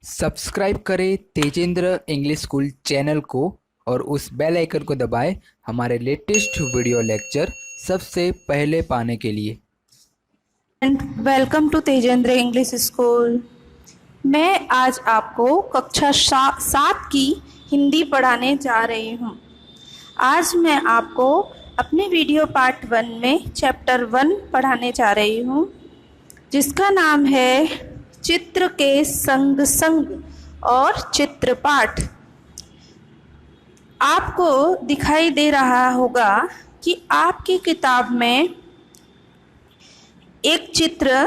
Subscribe करें Tejendra English school channel को और उस बेल आइकन को दबाएं हमारे लेटेस्ट वीडियो लेक्चर सबसे पहले पाने के लिए। Welcome to Tejendra English school. मैं आज आपको कक्षा 7 की हिंदी पढ़ाने जा रही हूँ। आज मैं आपको अपने वीडियो पार्ट 1 में चैप्टर 1 पढ़ाने जा रही हूँ, जिसका नाम है चित्र के संग संग और चित्रपाठ। आपको दिखाई दे रहा होगा कि आपकी किताब में एक चित्र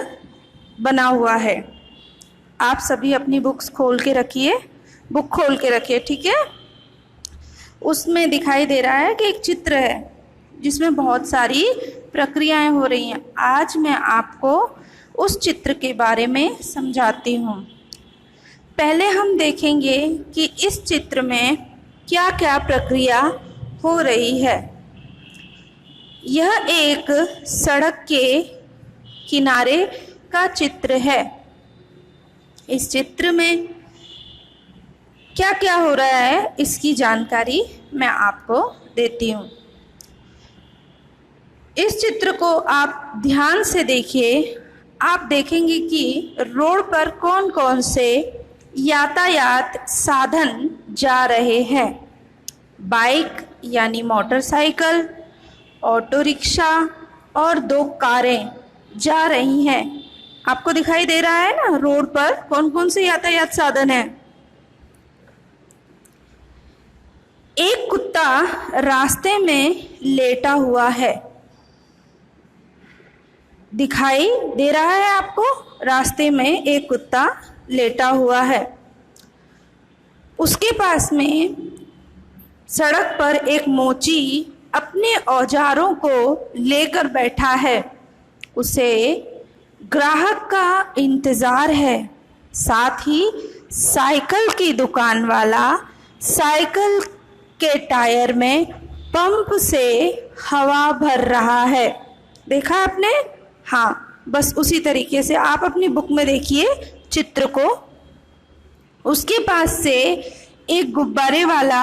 बना हुआ है। आप सभी अपनी बुक्स खोल के रखिए, बुक खोल के रखिए, ठीक है। उसमें दिखाई दे रहा है कि एक चित्र है जिसमें बहुत सारी प्रक्रियाएं हो रही हैं। आज मैं आपको उस चित्र के बारे में समझाती हूँ। पहले हम देखेंगे कि इस चित्र में क्या क्या प्रक्रिया हो रही है। यह एक सड़क के किनारे का चित्र है। इस चित्र में क्या क्या हो रहा है इसकी जानकारी मैं आपको देती हूँ। इस चित्र को आप ध्यान से देखिए। आप देखेंगे कि रोड पर कौन कौन से यातायात साधन जा रहे हैं। बाइक यानी मोटरसाइकिल, ऑटो रिक्शा और 2 कारें जा रही हैं। आपको दिखाई दे रहा है ना, रोड पर कौन कौन से यातायात साधन हैं। एक कुत्ता रास्ते में लेटा हुआ है। दिखाई दे रहा है आपको, रास्ते में एक कुत्ता लेटा हुआ है। उसके पास में सड़क पर एक मोची अपने औजारों को लेकर बैठा है। उसे ग्राहक का इंतज़ार है। साथ ही साइकिल की दुकान वाला साइकिल के टायर में पंप से हवा भर रहा है। देखा आपने? हाँ, बस उसी तरीके से आप अपनी बुक में देखिए चित्र को। उसके पास से एक गुब्बारे वाला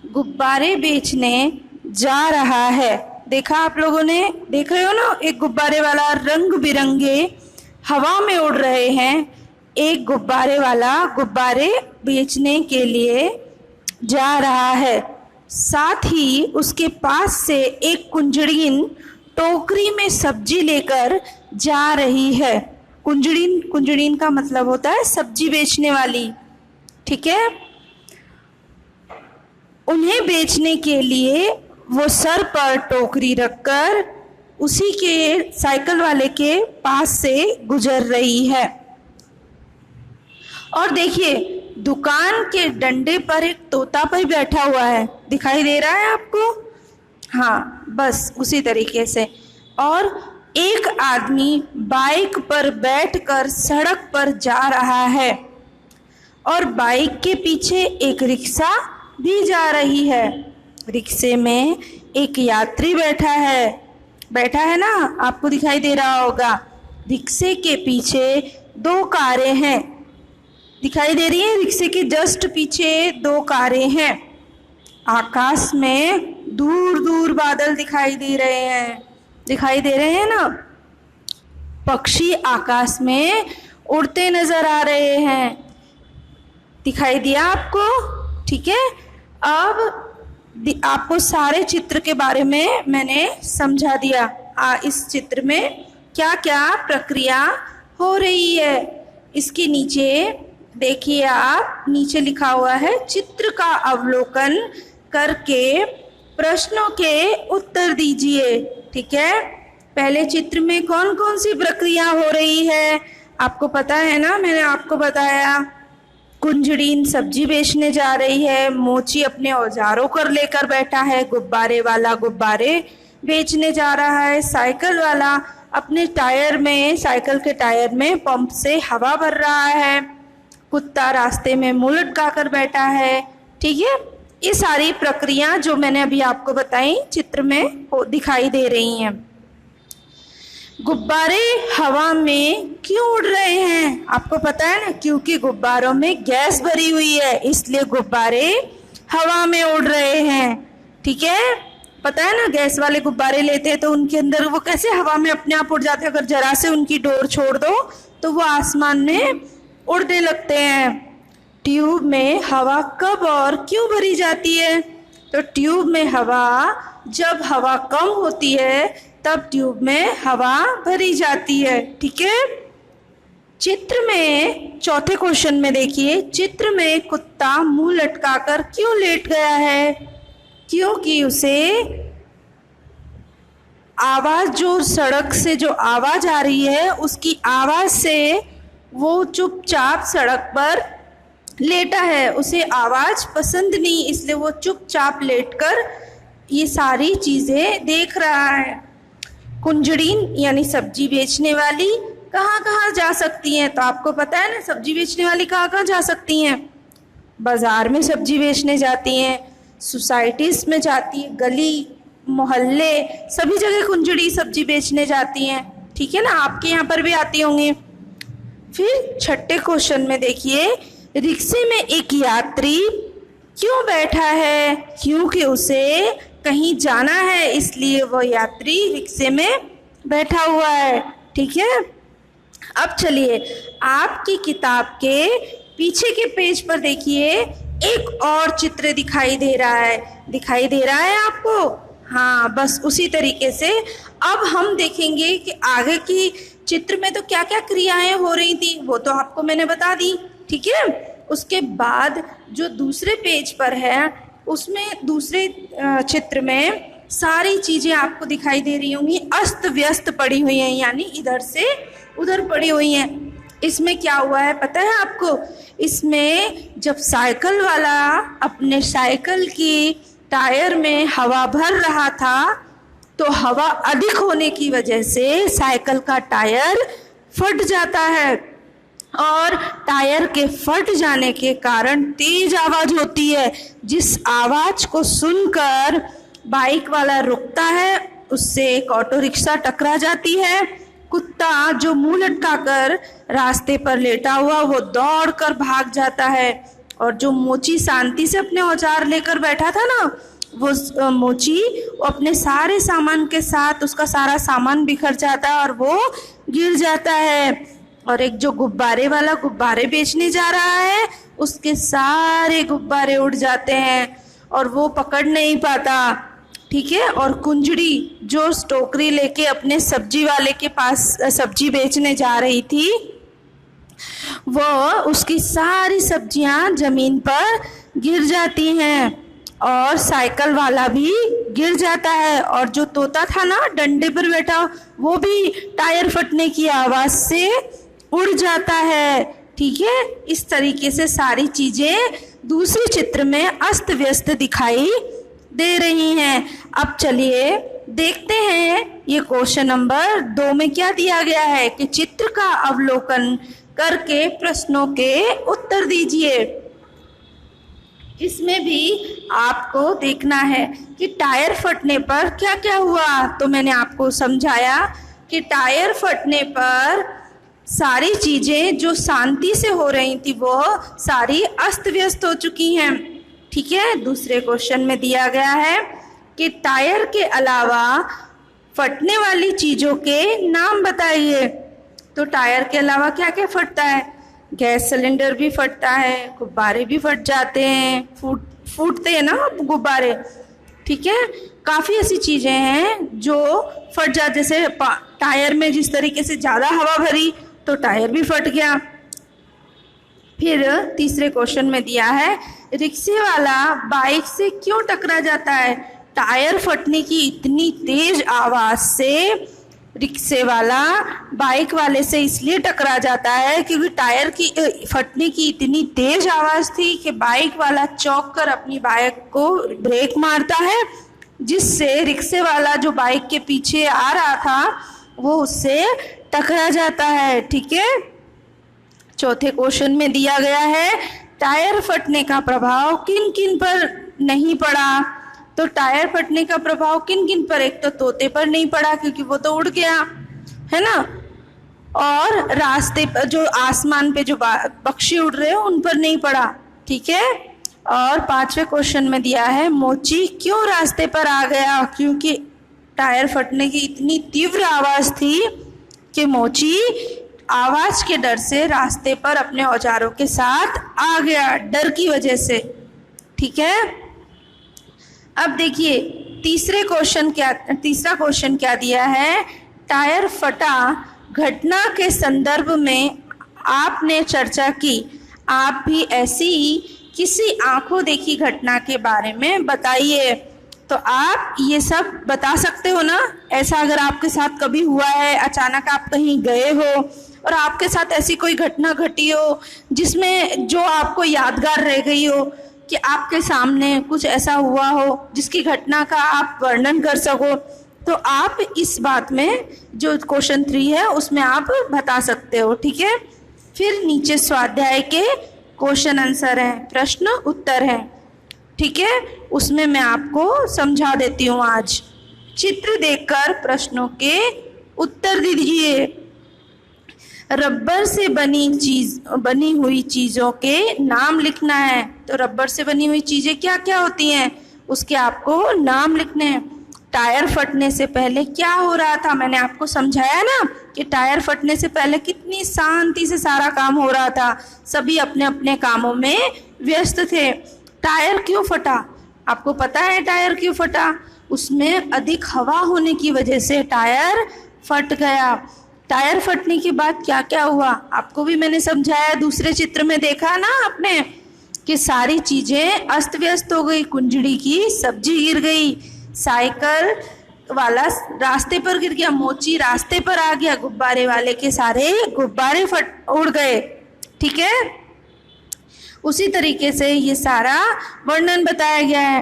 गुब्बारे बेचने जा रहा है। देखा आप लोगों ने? देख रहे हो ना, एक गुब्बारे वाला रंग बिरंगे हवा में उड़ रहे हैं। एक गुब्बारे वाला गुब्बारे बेचने के लिए जा रहा है। साथ ही उसके पास से एक कुंजड़ीन टोकरी में सब्जी लेकर जा रही है। कुंजड़ीन का मतलब होता है सब्जी बेचने वाली, ठीक है। उन्हें बेचने के लिए वो सर पर टोकरी रखकर उसी के साइकिल वाले के पास से गुजर रही है। और देखिए, दुकान के डंडे पर एक तोता भी बैठा हुआ है। दिखाई दे रहा है आपको? हाँ, बस उसी तरीके से। और एक आदमी बाइक पर बैठकर सड़क पर जा रहा है और बाइक के पीछे एक रिक्शा भी जा रही है। रिक्शे में एक यात्री बैठा है ना, आपको दिखाई दे रहा होगा। रिक्शे के पीछे 2 कारें हैं। दिखाई दे रही है? रिक्शे के जस्ट पीछे 2 कारें हैं। आकाश में दूर दूर बादल दिखाई दे रहे हैं। दिखाई दे रहे हैं ना? पक्षी आकाश में उड़ते नजर आ रहे हैं। दिखाई दिया आपको? ठीक है। अब आपको सारे चित्र के बारे में मैंने समझा दिया। इस चित्र में क्या क्या प्रक्रिया हो रही है। इसके नीचे देखिए, आप नीचे लिखा हुआ है चित्र का अवलोकन करके प्रश्नों के उत्तर दीजिए, ठीक है। पहले चित्र में कौन कौन सी प्रक्रिया हो रही है आपको पता है ना, मैंने आपको बताया। कुंजड़ीन सब्जी बेचने जा रही है, मोची अपने औजारों कर लेकर बैठा है, गुब्बारे वाला गुब्बारे बेचने जा रहा है, साइकिल वाला अपने साइकिल के टायर में पंप से हवा भर रहा है, कुत्ता रास्ते में मुंह लटकाकर बैठा है, ठीक है। ये सारी प्रक्रिया जो मैंने अभी आपको बताई चित्र में दिखाई दे रही हैं। गुब्बारे हवा में क्यों उड़ रहे हैं? आपको पता है ना, क्योंकि गुब्बारों में गैस भरी हुई है, इसलिए गुब्बारे हवा में उड़ रहे हैं। ठीक है, पता है ना, गैस वाले गुब्बारे लेते हैं तो उनके अंदर वो कैसे हवा में अपने आप उड़ जाते हैं। अगर जरा से उनकी डोर छोड़ दो तो वो आसमान में उड़ने लगते हैं। ट्यूब में हवा कब और क्यों भरी जाती है? तो ट्यूब में हवा, जब हवा कम होती है तब ट्यूब में हवा भरी जाती है। ठीक है, चित्र में चौथे क्वेश्चन में देखिए, चित्र में कुत्ता मुंह लटकाकर क्यों लेट गया है? क्योंकि उसे आवाज, जो सड़क से जो आवाज आ रही है उसकी आवाज से वो चुपचाप सड़क पर लेटा है। उसे आवाज पसंद नहीं, इसलिए वो चुपचाप लेटकर ये सारी चीजें देख रहा है। कुंजड़ीन यानी सब्जी बेचने वाली कहाँ कहाँ जा सकती हैं? तो आपको पता है ना, सब्जी बेचने वाली कहाँ कहाँ जा सकती हैं? बाजार में सब्जी बेचने जाती हैं, सोसाइटीज में जाती हैं, गली मोहल्ले सभी जगह कुंजड़ी सब्जी बेचने जाती हैं। ठीक है ना, आपके यहाँ पर भी आती होंगी। फिर छठे क्वेश्चन में देखिए, रिक्शे में एक यात्री क्यों बैठा है? क्योंकि उसे कहीं जाना है, इसलिए वो यात्री रिक्शे में बैठा हुआ है। ठीक है, अब चलिए आपकी किताब के पीछे के पेज पर देखिए, एक और चित्र दिखाई दे रहा है। दिखाई दे रहा है आपको? हाँ, बस उसी तरीके से अब हम देखेंगे कि आगे की चित्र में तो क्या क्या क्रियाएं हो रही थी, वो तो आपको मैंने बता दी। ठीक है, उसके बाद जो दूसरे पेज पर है उसमें दूसरे चित्र में सारी चीजें आपको दिखाई दे रही होंगी, अस्त व्यस्त पड़ी हुई हैं, यानी इधर से उधर पड़ी हुई हैं। इसमें क्या हुआ है पता है आपको? इसमें जब साइकिल वाला अपने साइकिल की टायर में हवा भर रहा था तो हवा अधिक होने की वजह से साइकिल का टायर फट जाता है, और टायर के फट जाने के कारण तेज आवाज होती है, जिस आवाज को सुनकर बाइक वाला रुकता है, उससे एक ऑटो रिक्शा टकरा जाती है। कुत्ता जो मुंह लटकाकर रास्ते पर लेटा हुआ वो दौड़कर भाग जाता है, और जो मोची शांति से अपने औजार लेकर बैठा था ना, वो मोची अपने सारे सामान के साथ, उसका सारा सामान बिखर जाता है और वो गिर जाता है। और एक जो गुब्बारे वाला गुब्बारे बेचने जा रहा है, उसके सारे गुब्बारे उड़ जाते हैं और वो पकड़ नहीं पाता। ठीक है, और कुंजड़ी जो टोकरी लेके अपने सब्जी वाले के पास सब्जी बेचने जा रही थी, वो उसकी सारी सब्जियां जमीन पर गिर जाती हैं, और साइकिल वाला भी गिर जाता है, और जो तोता था ना डंडे पर बैठा, वो भी टायर फटने की आवाज से उड़ जाता है। ठीक है, इस तरीके से सारी चीजें दूसरे चित्र में अस्त व्यस्त दिखाई दे रही हैं। अब चलिए देखते हैं ये क्वेश्चन नंबर 2 में क्या दिया गया है कि चित्र का अवलोकन करके प्रश्नों के उत्तर दीजिए। इसमें भी आपको देखना है कि टायर फटने पर क्या क्या हुआ। तो मैंने आपको समझाया कि टायर फटने पर सारी चीजें जो शांति से हो रही थी वो सारी अस्त व्यस्त हो चुकी हैं। ठीक है, दूसरे क्वेश्चन में दिया गया है कि टायर के अलावा फटने वाली चीजों के नाम बताइए। तो टायर के अलावा क्या क्या फटता है? गैस सिलेंडर भी फटता है, गुब्बारे भी फट जाते हैं, फूटते हैं ना गुब्बारे। ठीक है, काफ़ी ऐसी चीज़ें हैं जो फट जाते, जैसे टायर में जिस तरीके से ज़्यादा हवा भरी तो टायर भी फट गया। फिर तीसरे क्वेश्चन में दिया है रिक्शे वाला बाइक से क्यों टकरा जाता है? टायर फटने की इतनी तेज आवाज़ से रिक्शे वाला बाइक वाले से इसलिए टकरा जाता है क्योंकि टायर की फटने की इतनी तेज आवाज़ थी कि बाइक वाला चौंक कर अपनी बाइक को ब्रेक मारता है, जिससे रिक्शे वाला जो बाइक के पीछे आ रहा था वो उससे टकरा जाता है। ठीक है, चौथे क्वेश्चन में दिया गया है टायर फटने का प्रभाव किन किन पर नहीं पड़ा। तो टायर फटने का प्रभाव किन किन पर? एक तो तोते पर नहीं पड़ा क्योंकि वो तो उड़ गया। है ना। और रास्ते पर जो आसमान पे जो पक्षी उड़ रहे हैं उन पर नहीं पड़ा, ठीक है। और 5वें क्वेश्चन में दिया है मोची क्यों रास्ते पर आ गया, क्योंकि टायर फटने की इतनी तीव्र आवाज़ थी कि मोची आवाज़ के डर से रास्ते पर अपने औजारों के साथ आ गया, डर की वजह से, ठीक है। अब देखिए तीसरा क्वेश्चन क्या दिया है, टायर फटा घटना के संदर्भ में आपने चर्चा की, आप भी ऐसी किसी आंखों देखी घटना के बारे में बताइए। तो आप ये सब बता सकते हो ना, ऐसा अगर आपके साथ कभी हुआ है, अचानक आप कहीं गए हो और आपके साथ ऐसी कोई घटना घटी हो जिसमें जो आपको यादगार रह गई हो, कि आपके सामने कुछ ऐसा हुआ हो जिसकी घटना का आप वर्णन कर सको, तो आप इस बात में जो क्वेश्चन 3 है उसमें आप बता सकते हो, ठीक है। फिर नीचे स्वाध्याय के क्वेश्चन आंसर हैं, प्रश्न उत्तर हैं, ठीक है। उसमें मैं आपको समझा देती हूँ आज। चित्र देखकर प्रश्नों के उत्तर दीजिए। रबर से बनी हुई चीज़ों के नाम लिखना है। तो रबर से बनी हुई चीज़ें क्या क्या होती हैं, उसके आपको नाम लिखने हैं। टायर फटने से पहले क्या हो रहा था, मैंने आपको समझाया ना कि टायर फटने से पहले कितनी शांति से सारा काम हो रहा था, सभी अपने अपने कामों में व्यस्त थे। टायर क्यों फटा, आपको पता है टायर क्यों फटा, उसमें अधिक हवा होने की वजह से टायर फट गया। टायर फटने के बाद क्या क्या हुआ आपको भी मैंने समझाया, दूसरे चित्र में देखा ना आपने कि सारी चीज़ें अस्त व्यस्त हो गई, कुंजड़ी की सब्जी गिर गई, साइकिल वाला रास्ते पर गिर गया, मोची रास्ते पर आ गया, गुब्बारे वाले के सारे गुब्बारे उड़ गए, ठीक है। उसी तरीके से ये सारा वर्णन बताया गया है,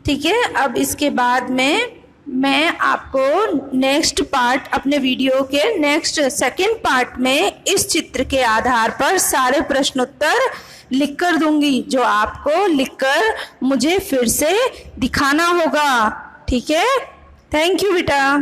ठीक है। अब इसके बाद में मैं आपको नेक्स्ट पार्ट, अपने वीडियो के नेक्स्ट सेकंड पार्ट में इस चित्र के आधार पर सारे प्रश्नोत्तर लिखकर दूंगी, जो आपको लिखकर मुझे फिर से दिखाना होगा, ठीक है। थैंक यू बेटा।